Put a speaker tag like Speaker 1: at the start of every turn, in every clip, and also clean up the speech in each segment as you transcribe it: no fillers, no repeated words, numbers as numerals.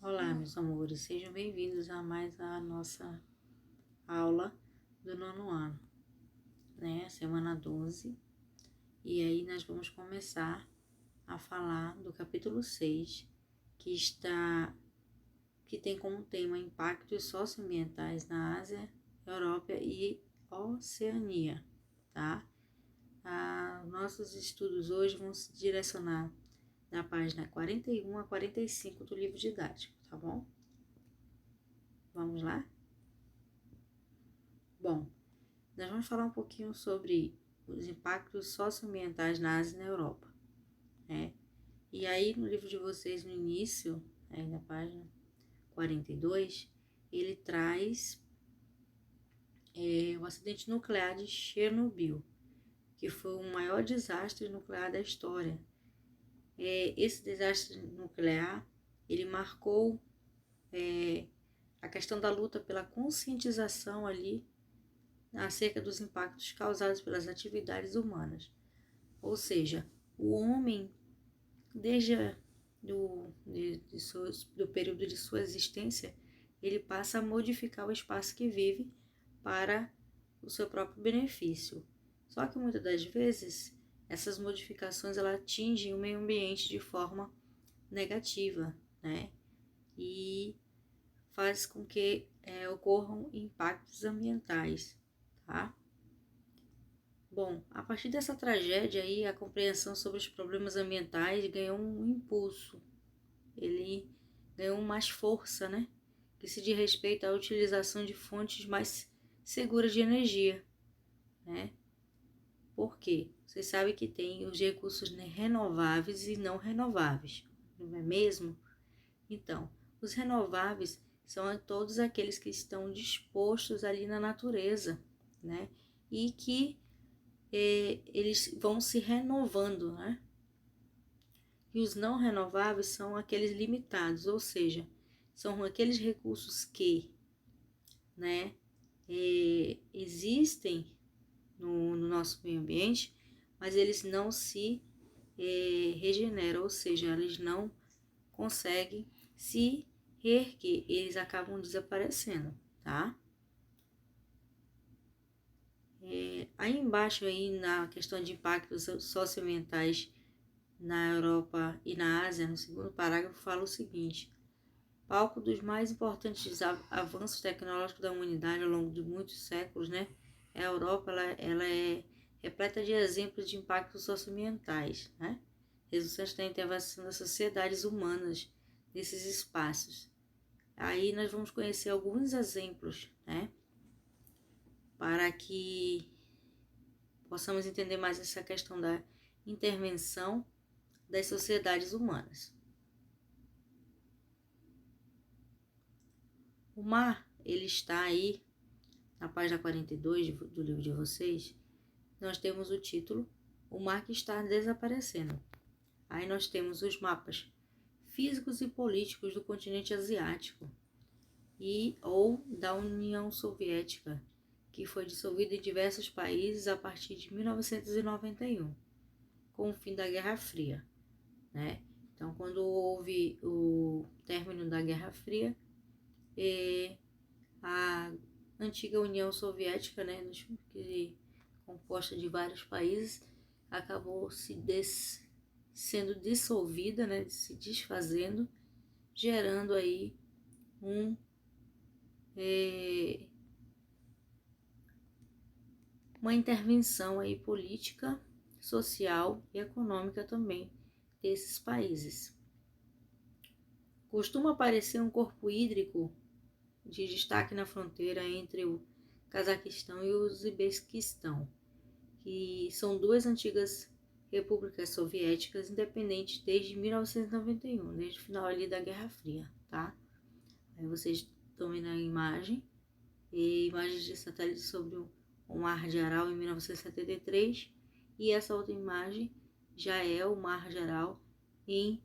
Speaker 1: Olá, meus amores, sejam bem-vindos a mais a nossa aula do nono ano, né? Semana 12. E aí nós vamos começar a falar do capítulo 6, que tem como tema impactos socioambientais na Ásia, Europa e Oceania, tá? Nossos estudos hoje vão se direcionar da página 41 a 45 do livro didático, tá bom? Vamos lá? Bom, nós vamos falar um pouquinho sobre os impactos socioambientais na Ásia e na Europa, né? E aí, no livro de vocês, no início, na página 42, ele traz o acidente nuclear de Chernobyl, que foi o maior desastre nuclear da história. Esse desastre nuclear, ele marcou a questão da luta pela conscientização ali acerca dos impactos causados pelas atividades humanas. Ou seja, o homem, desde do período de sua existência, ele passa a modificar o espaço que vive para o seu próprio benefício. Só que muitas das vezes, essas modificações elas atingem o meio ambiente de forma negativa, né? E faz com que ocorram impactos ambientais, tá? Bom, a partir dessa tragédia aí, a compreensão sobre os problemas ambientais ganhou um impulso. Ele ganhou mais força, né? Que se diz respeito à utilização de fontes mais seguras de energia, né? Por quê? Vocês sabem que tem os recursos renováveis e não renováveis, não é mesmo? Então, os renováveis são todos aqueles que estão dispostos ali na natureza, né? E que eles vão se renovando, né? E os não renováveis são aqueles limitados, ou seja, são aqueles recursos que, né, existem no nosso meio ambiente, mas eles não se regeneram, ou seja, eles não conseguem se reerguer, eles acabam desaparecendo, tá? Aí embaixo aí na questão de impactos socioambientais na Europa e na Ásia, no segundo parágrafo, fala o seguinte: palco dos mais importantes avanços tecnológicos da humanidade ao longo de muitos séculos, né? A Europa ela é repleta de exemplos de impactos socioambientais, né? Resultantes da intervenção das sociedades humanas nesses espaços. Aí nós vamos conhecer alguns exemplos, né? Para que possamos entender mais essa questão da intervenção das sociedades humanas. O mar, ele está aí na página 42 do livro de vocês. Nós temos o título O Mar que está desaparecendo. Aí nós temos os mapas físicos e políticos do continente asiático ou da União Soviética, que foi dissolvida em diversos países a partir de 1991, com o fim da Guerra Fria, né? Então, quando houve o término da Guerra Fria, a antiga União Soviética, né, composta de vários países, acabou sendo dissolvida, né, se desfazendo, gerando aí uma intervenção aí política, social e econômica também desses países. Costuma aparecer um corpo hídrico de destaque na fronteira entre o Cazaquistão e o Uzbequistão, que são duas antigas repúblicas soviéticas independentes desde 1991, desde o final ali da Guerra Fria, tá? Aí vocês estão vendo a imagem, imagens de satélite sobre o Mar de Aral em 1973, e essa outra imagem já é o Mar de Aral em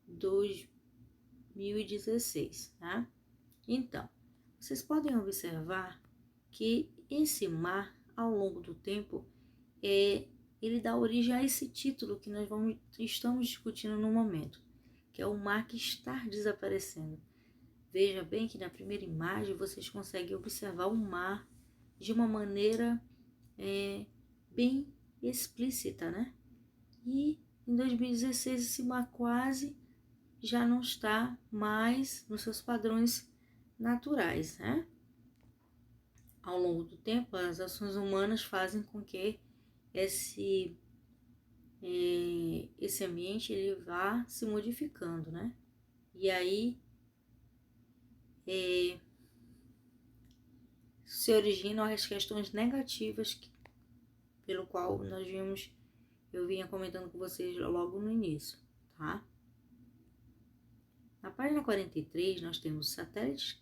Speaker 1: 2016, tá? Então, vocês podem observar que esse mar, ao longo do tempo, ele dá origem a esse título que nós estamos discutindo no momento, que é o mar que está desaparecendo. Veja bem que na primeira imagem vocês conseguem observar o mar de uma maneira bem explícita, né? E em 2016 esse mar quase já não está mais nos seus padrões naturais, né? Ao longo do tempo, as ações humanas fazem com que esse ambiente ele vá se modificando, né? E aí se originam as questões negativas pelo qual eu vinha comentando com vocês logo no início, tá? Na página 43 nós temos satélites,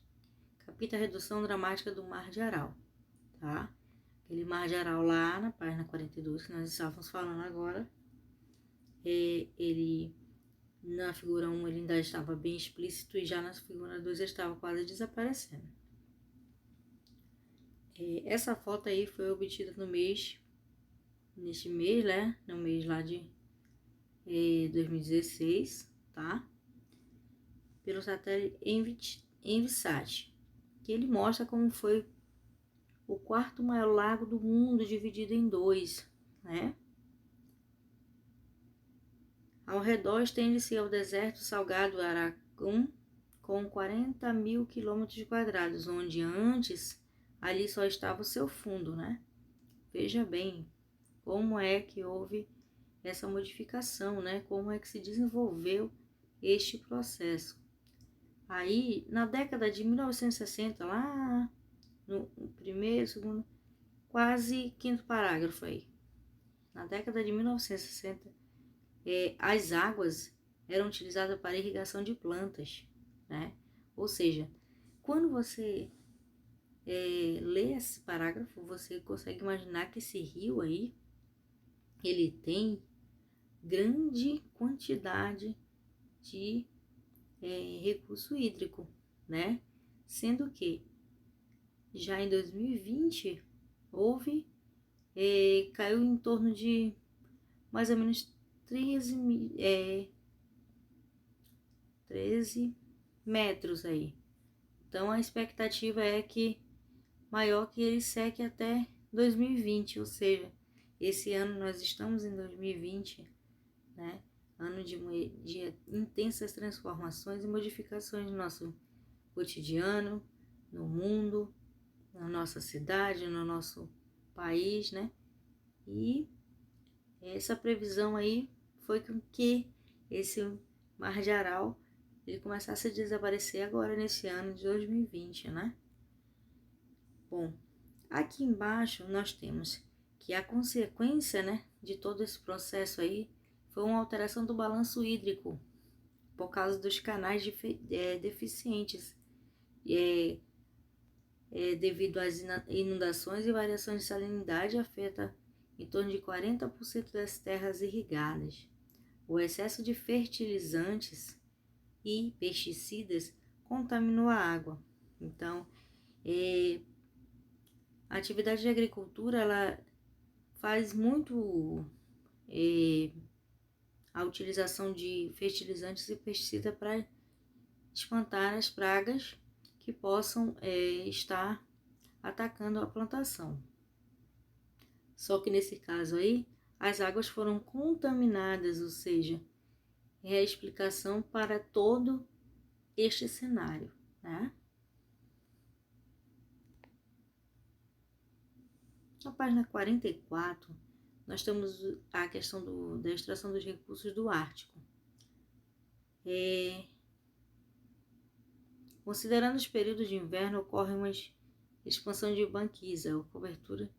Speaker 1: capta a redução dramática do Mar de Aral, tá? Aquele Mar de Aral lá na página 42 que nós estávamos falando agora, ele na figura 1 ele ainda estava bem explícito e já na figura 2 ele estava quase desaparecendo. Essa foto aí foi obtida neste mês, né? No mês lá de 2016, tá? Pelo satélite Envisat, que ele mostra como foi o quarto maior lago do mundo dividido em dois, né? Ao redor estende-se o deserto salgado Arakum, com 40 mil quilômetros quadrados, onde antes ali só estava o seu fundo, né? Veja bem como é que houve essa modificação, né? Como é que se desenvolveu este processo. Aí, na década de 1960, lá no primeiro, segundo, quase quinto parágrafo aí. Na década de 1960, as águas eram utilizadas para irrigação de plantas, né? Ou seja, quando você lê esse parágrafo, você consegue imaginar que esse rio aí, ele tem grande quantidade de recurso hídrico, né? Sendo que já em 2020 caiu em torno de mais ou menos 13 metros aí. Então a expectativa é que maior que ele seque até 2020, ou seja, esse ano nós estamos em 2020, né? Ano de intensas transformações e modificações no nosso cotidiano, no mundo, na nossa cidade, no nosso país, né? E essa previsão aí foi com que esse Mar de Aral ele começasse a desaparecer agora nesse ano de 2020, né? Bom, aqui embaixo nós temos que a consequência, né, de todo esse processo aí foi uma alteração do balanço hídrico por causa dos canais deficientes, devido às inundações e variações de salinidade afeta em torno de 40% das terras irrigadas. O excesso de fertilizantes e pesticidas contaminou a água. Então, a atividade de agricultura ela faz muito a utilização de fertilizantes e pesticidas para espantar as pragas que possam estar atacando a plantação. Só que nesse caso aí, as águas foram contaminadas, ou seja, é a explicação para todo este cenário, né? Na página 44, nós temos a questão da extração dos recursos do Ártico. Considerando os períodos de inverno, ocorre uma expansão de banquisa, a cobertura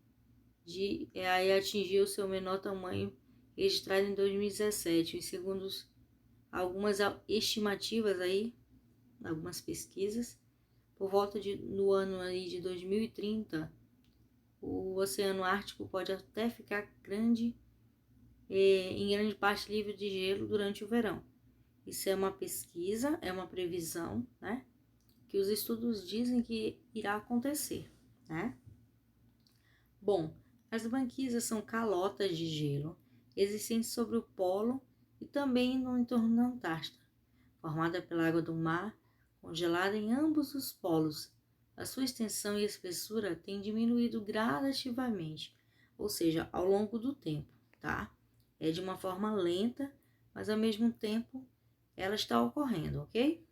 Speaker 1: aí atingiu seu menor tamanho registrado em 2017, e segundo algumas estimativas aí, algumas pesquisas, por volta no ano aí de 2030, o Oceano Ártico pode até ficar em grande parte livre de gelo durante o verão. Isso é uma pesquisa, é uma previsão, né? Que os estudos dizem que irá acontecer, né? Bom, as banquisas são calotas de gelo existentes sobre o polo e também no entorno da Antártida. formada pela água do mar, congelada em ambos os polos. A sua extensão e espessura têm diminuído gradativamente, ou seja, ao longo do tempo, tá? É de uma forma lenta, mas ao mesmo tempo ela está ocorrendo, ok?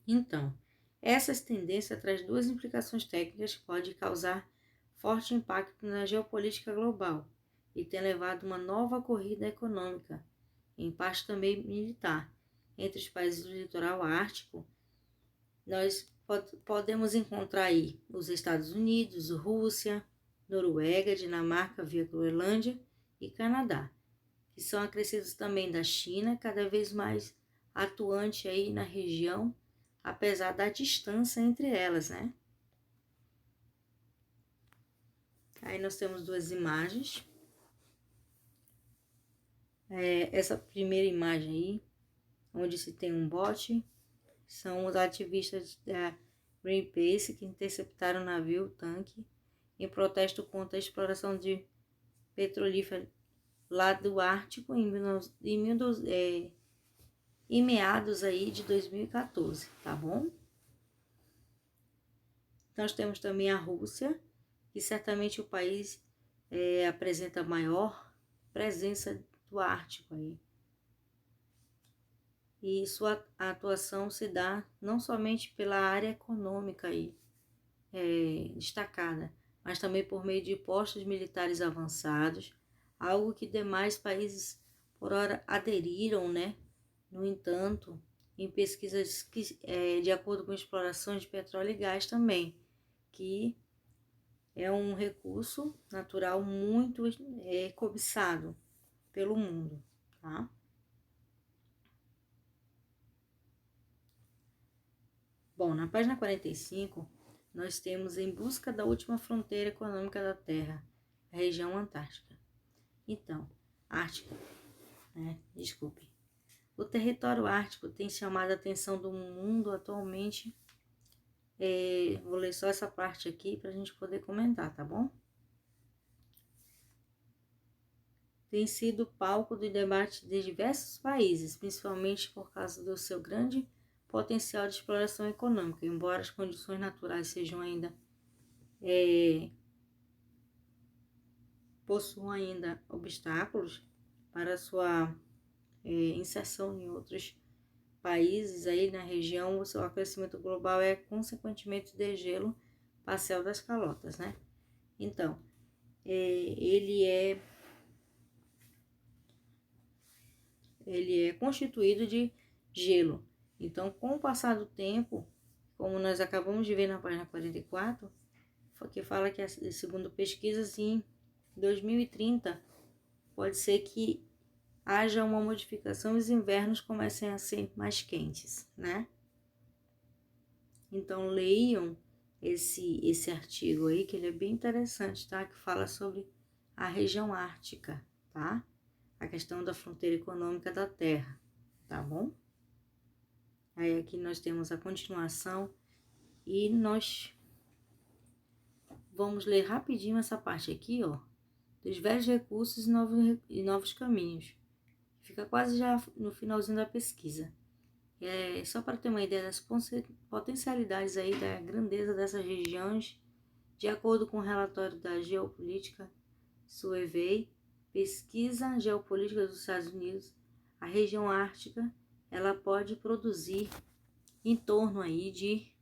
Speaker 1: Então, essa tendência traz duas implicações técnicas que podem causar forte impacto na geopolítica global e tem levado uma nova corrida econômica, em parte também militar, entre os países do litoral ártico. Nós podemos encontrar aí os Estados Unidos, Rússia, Noruega, Dinamarca, via Groenlândia e Canadá, que são acrescidos também da China, cada vez mais atuante aí na região, apesar da distância entre elas, né? Aí nós temos duas imagens. Essa primeira imagem aí, onde se tem um bote, são os ativistas da Greenpeace que interceptaram o navio tanque em protesto contra a exploração de petrolífera lá do Ártico em meados aí de 2014, tá bom? Nós temos também a Rússia, que certamente o país apresenta maior presença do Ártico aí. E sua atuação se dá não somente pela área econômica aí, destacada, mas também por meio de postos militares avançados, algo que demais países por hora aderiram, né? No entanto, em pesquisas que, de acordo com explorações de petróleo e gás também, que é um recurso natural muito cobiçado pelo mundo, tá? Bom, na página 45, nós temos Em Busca da Última Fronteira Econômica da Terra, a região Antártica. Então, Ártica, desculpe. O território ártico tem chamado a atenção do mundo atualmente. Vou ler só essa parte aqui para a gente poder comentar, tá bom? Tem sido palco de debate de diversos países, principalmente por causa do seu grande potencial de exploração econômica, embora as condições naturais sejam ainda possuam ainda obstáculos para sua inserção em outros países aí na região. O seu aquecimento global é consequentemente o degelo parcial das calotas, né? Então, ele é constituído de gelo. Então, com o passar do tempo, como nós acabamos de ver na página 44, que fala que, segundo pesquisas, em 2030, pode ser que haja uma modificação e os invernos comecem a ser mais quentes, né? Então, leiam esse artigo aí, que ele é bem interessante, tá? Que fala sobre a região ártica, tá? A questão da fronteira econômica da Terra, tá bom? Aí aqui nós temos a continuação e nós vamos ler rapidinho essa parte aqui, ó, dos velhos recursos e novos caminhos. Fica quase já no finalzinho da pesquisa. Só para ter uma ideia das potencialidades aí da grandeza dessas regiões, de acordo com o relatório da Geopolítica Survey, pesquisa geopolítica dos Estados Unidos, a região ártica ela pode produzir em torno aí de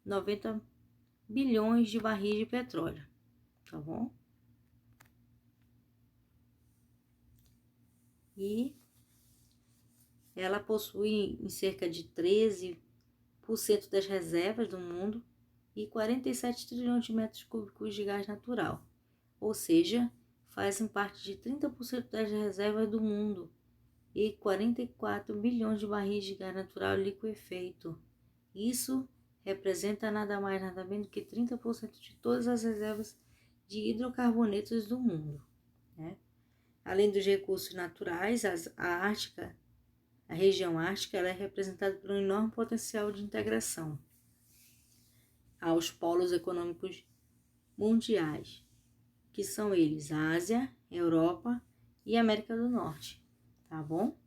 Speaker 1: 90 bilhões de barris de petróleo, tá bom? E ela possui em cerca de 13% das reservas do mundo e 47 trilhões de metros cúbicos de gás natural, ou seja, fazem parte de 30% das reservas do mundo e 44 bilhões de barris de gás natural liquefeito. Isso representa nada mais nada menos do que 30% de todas as reservas de hidrocarbonetos do mundo, né? Além dos recursos naturais, a região ártica ela é representada por um enorme potencial de integração aos polos econômicos mundiais, que são eles Ásia, Europa e América do Norte, tá bom?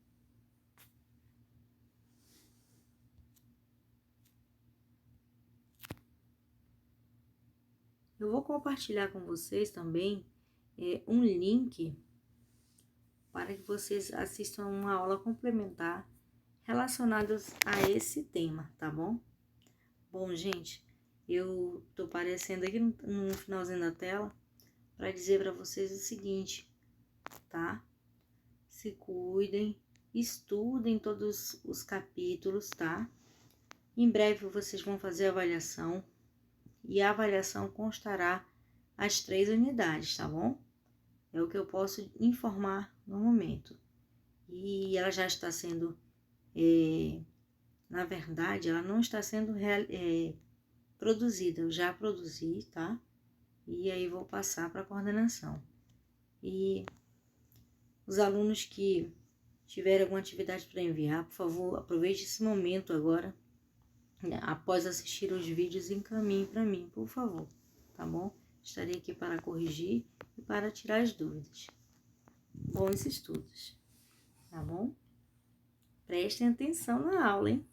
Speaker 1: Eu vou compartilhar com vocês também um link para que vocês assistam uma aula complementar relacionada a esse tema, tá bom? Bom, gente, eu tô aparecendo aqui no finalzinho da tela para dizer para vocês o seguinte, tá? Se cuidem, estudem todos os capítulos, tá? Em breve vocês vão fazer a avaliação e a avaliação constará as 3 unidades, tá bom? É o que eu posso informar no momento. E ela já está sendo, na verdade, ela não está sendo produzida, eu já produzi, tá? E aí vou passar para a coordenação. E os alunos que tiverem alguma atividade para enviar, por favor, aproveite esse momento agora, após assistir os vídeos, encaminhe para mim, por favor, tá bom? Estarei aqui para corrigir e para tirar as dúvidas. Bons estudos, tá bom? Prestem atenção na aula, hein?